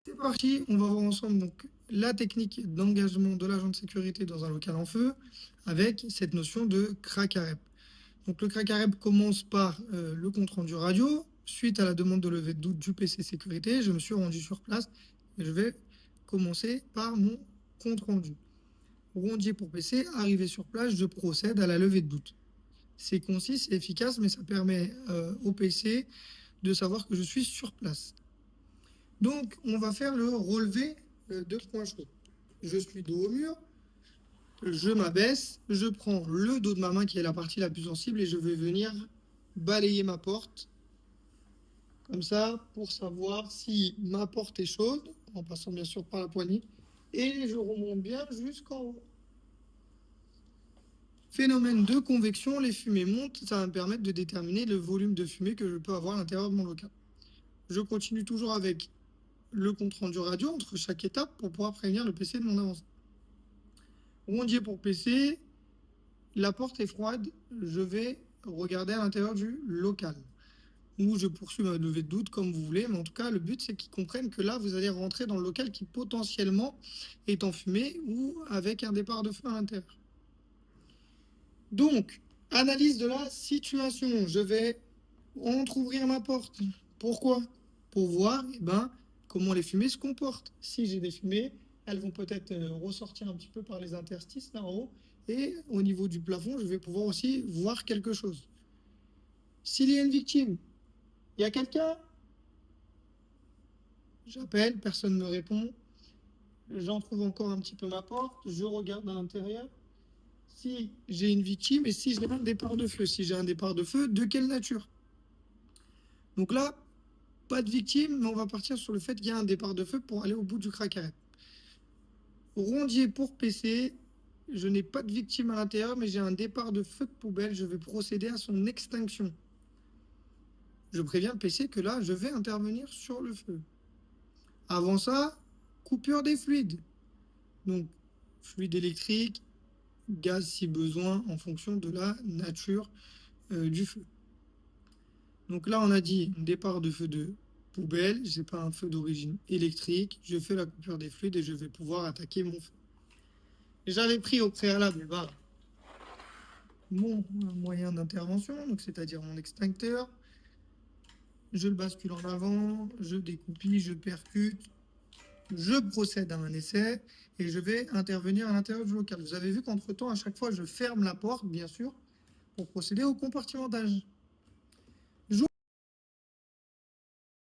C'est parti, on va voir ensemble donc la technique d'engagement de l'agent de sécurité dans un local en feu avec cette notion de crack à rep. Donc le crack à rep commence par le compte rendu radio. Suite à la demande de levée de doute du PC sécurité, je me suis rendu sur place et je vais commencer par mon compte rendu. Rondier pour PC, arrivé sur place, je procède à la levée de doute. C'est concis, c'est efficace, mais ça permet au PC de savoir que je suis sur place. Donc, on va faire le relevé de points chauds. Je suis dos au mur, je m'abaisse, je prends le dos de ma main qui est la partie la plus sensible et je vais venir balayer ma porte comme ça pour savoir si ma porte est chaude, en passant bien sûr par la poignée, et je remonte bien jusqu'en haut. Phénomène de convection, les fumées montent, ça va me permettre de déterminer le volume de fumée que je peux avoir à l'intérieur de mon local. Je continue toujours avec le compte rendu radio entre chaque étape pour pouvoir prévenir le PC de mon avancée. Rondier pour PC, la porte est froide, je vais regarder à l'intérieur du local. Ou je poursuis ma levée de doute comme vous voulez, mais en tout cas, le but c'est qu'ils comprennent que là, vous allez rentrer dans le local qui potentiellement est en fumée ou avec un départ de feu à l'intérieur. Donc, analyse de la situation. Je vais entrouvrir ma porte. Pourquoi? Pour voir comment les fumées se comportent. Si j'ai des fumées, elles vont peut-être ressortir un petit peu par les interstices là en haut. Et au niveau du plafond, je vais pouvoir aussi voir quelque chose. S'il y a une victime, il y a quelqu'un? J'appelle, personne ne me répond. J'entrouvre encore un petit peu ma porte. Je regarde à l'intérieur. Si j'ai une victime et si j'ai un départ de feu. Si j'ai un départ de feu, de quelle nature? Donc là, pas de victime, mais on va partir sur le fait qu'il y a un départ de feu pour aller au bout du crack à rep. Rondier pour PC, je n'ai pas de victime à l'intérieur, mais j'ai un départ de feu de poubelle. Je vais procéder à son extinction. Je préviens le PC que là, je vais intervenir sur le feu. Avant ça, coupure des fluides. Donc, fluide électrique, gaz si besoin, en fonction de la nature du feu. Donc là, on a dit départ de feu de poubelle, j'ai pas un feu d'origine électrique, je fais la coupure des fluides et je vais pouvoir attaquer mon feu. J'avais pris au préalable mon moyen d'intervention, donc c'est-à-dire mon extincteur. Je le bascule en avant, je découpille, je percute, je procède à un essai et je vais intervenir à l'intérieur du local. Vous avez vu qu'entre-temps, à chaque fois, je ferme la porte, bien sûr, pour procéder au compartimentage.